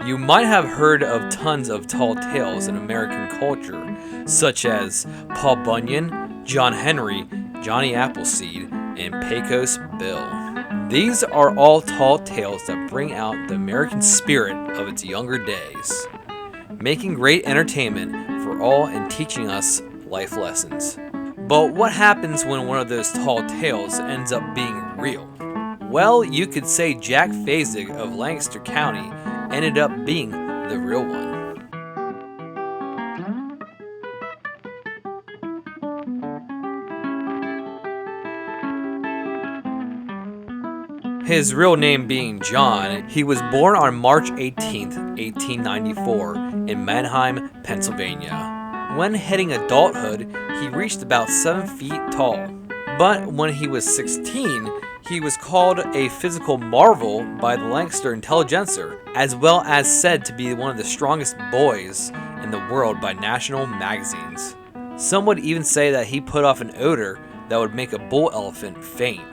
You might have heard of tons of tall tales in American culture, such as Paul Bunyan, John Henry, Johnny Appleseed, and Pecos Bill. These are all tall tales that bring out the American spirit of its younger days, making great entertainment for all and teaching us life lessons. But what happens when one of those tall tales ends up being real? Well, you could say Jack Fasig of Lancaster County ended up being the real one. His real name being John, he was born on March 18, 1894, in Manheim, Pennsylvania. When hitting adulthood, he reached about 7 feet tall. But when he was 16, he was called a physical marvel by the Lancaster intelligencer, as well as said to be one of the strongest boys in the world by national magazines. Some would even say that he put off an odor that would make a bull elephant faint.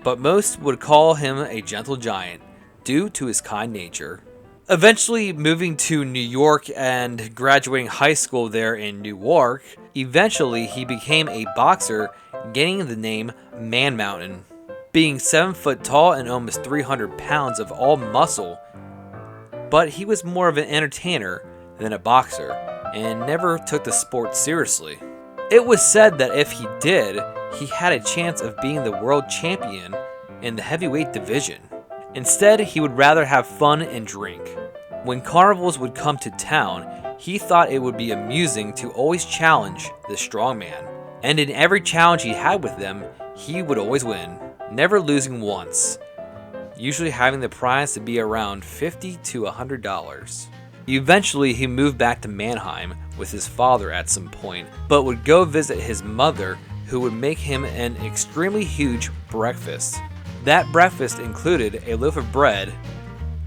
But most would call him a gentle giant due to his kind nature. Eventually moving to New York and graduating high school there in Newark, eventually he became a boxer, gaining the name Man Mountain. Being 7 foot tall and almost 300 pounds of all muscle, but he was more of an entertainer than a boxer and never took the sport seriously. It was said that if he did, he had a chance of being the world champion in the heavyweight division. Instead, he would rather have fun and drink. When carnivals would come to town, he thought it would be amusing to always challenge the strongman. And in every challenge he had with them, he would always win, never losing once, usually having the prize to be around $50 to $100. Eventually, he moved back to Manheim with his father at some point, but would go visit his mother, who would make him an extremely huge breakfast. That breakfast included a loaf of bread,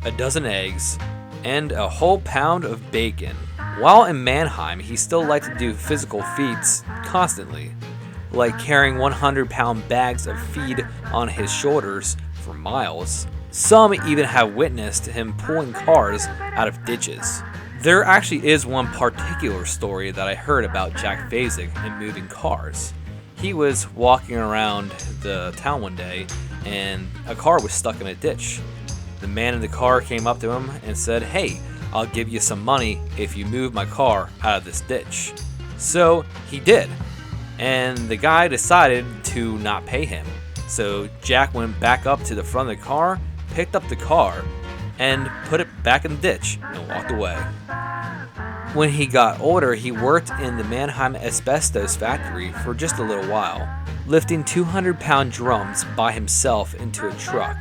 a dozen eggs, and a whole pound of bacon. While in Manheim, he still liked to do physical feats constantly, like carrying 100-pound bags of feed on his shoulders for miles. Some even have witnessed him pulling cars out of ditches. There actually is one particular story that I heard about Jack Fasig and moving cars. He was walking around the town one day and a car was stuck in a ditch. The man in the car came up to him and said, "Hey, I'll give you some money if you move my car out of this ditch." So he did, and the guy decided to not pay him. So Jack went back up to the front of the car, picked up the car, and put it back in the ditch and walked away. When he got older, he worked in the Manheim asbestos factory for just a little while, lifting 200-pound drums by himself into a truck,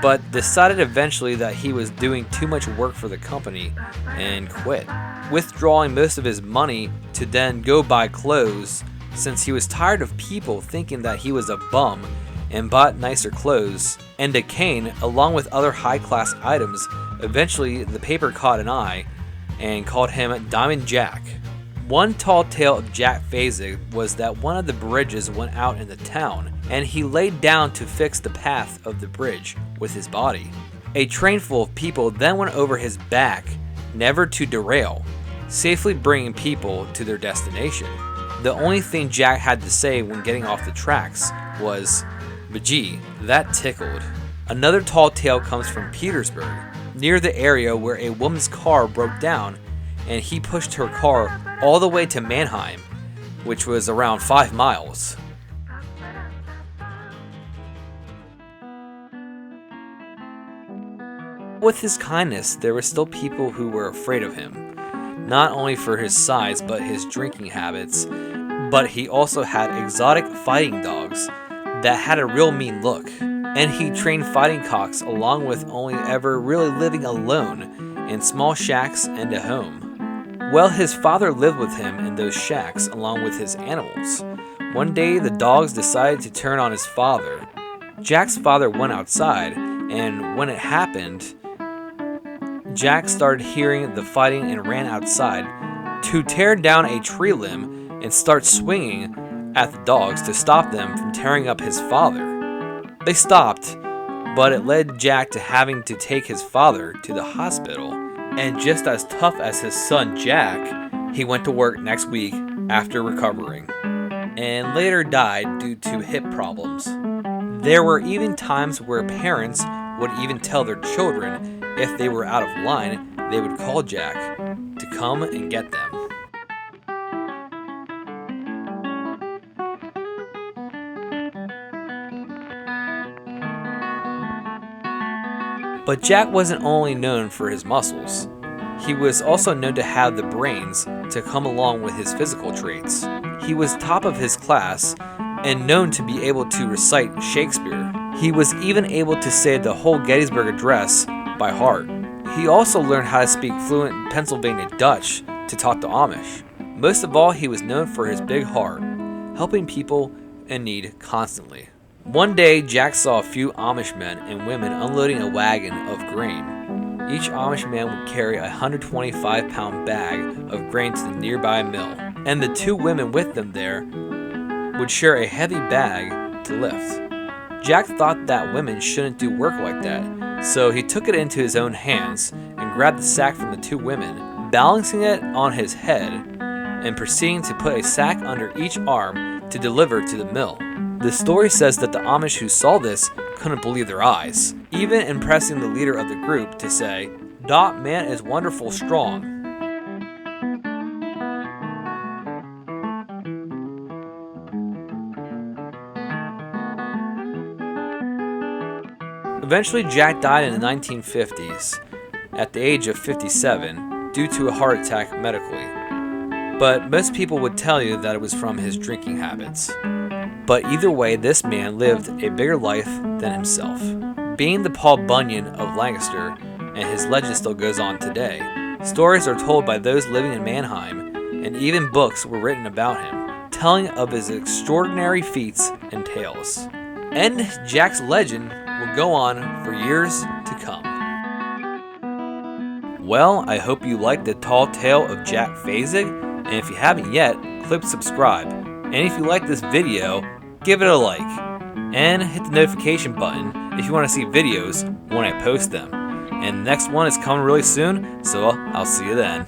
but decided eventually that he was doing too much work for the company and quit, withdrawing most of his money to then go buy clothes, since he was tired of people thinking that he was a bum, and bought nicer clothes and a cane along with other high-class items. Eventually, the paper caught an eye and called him Diamond Jack. One tall tale of Jack Fasig was that one of the bridges went out in the town, and he laid down to fix the path of the bridge with his body. A train full of people then went over his back, never to derail, safely bringing people to their destination. The only thing Jack had to say when getting off the tracks was, "But gee, that tickled." Another tall tale comes from Petersburg, near the area where a woman's car broke down and he pushed her car all the way to Manheim, which was around 5 miles. With his kindness, there were still people who were afraid of him, not only for his size but his drinking habits, but he also had exotic fighting dogs that had a real mean look, and he trained fighting cocks along with only ever really living alone in small shacks and a home. Well, his father lived with him in those shacks along with his animals. One day, the dogs decided to turn on his father. Jack's father went outside, and when it happened, Jack started hearing the fighting and ran outside to tear down a tree limb and start swinging at the dogs to stop them from tearing up his father. They stopped, but it led Jack to having to take his father to the hospital. And just as tough as his son Jack, he went to work next week after recovering, and later died due to hip problems. There were even times where parents would even tell their children if they were out of line, they would call Jack to come and get them. But Jack wasn't only known for his muscles. He was also known to have the brains to come along with his physical traits. He was top of his class and known to be able to recite Shakespeare. He was even able to say the whole Gettysburg Address by heart. He also learned how to speak fluent Pennsylvania Dutch to talk to Amish. Most of all, he was known for his big heart, helping people in need constantly. One day, Jack saw a few Amish men and women unloading a wagon of grain. Each Amish man would carry a 125-pound bag of grain to the nearby mill, and the two women with them there would share a heavy bag to lift. Jack thought that women shouldn't do work like that, so he took it into his own hands and grabbed the sack from the two women, balancing it on his head and proceeding to put a sack under each arm to deliver to the mill. The story says that the Amish who saw this couldn't believe their eyes, even impressing the leader of the group to say, "Dot man is wonderful strong." Eventually, Jack died in the 1950s at the age of 57 due to a heart attack medically. But most people would tell you that it was from his drinking habits. But either way, this man lived a bigger life than himself, being the Paul Bunyan of Lancaster, and his legend still goes on today. Stories are told by those living in Manheim, and even books were written about him, telling of his extraordinary feats and tales. And Jack's legend will go on for years to come. Well, I hope you liked the tall tale of Jack Fasig, and if you haven't yet, click subscribe. And if you like this video, give it a like, and hit the notification button if you want to see videos when I post them. And the next one is coming really soon, so I'll see you then.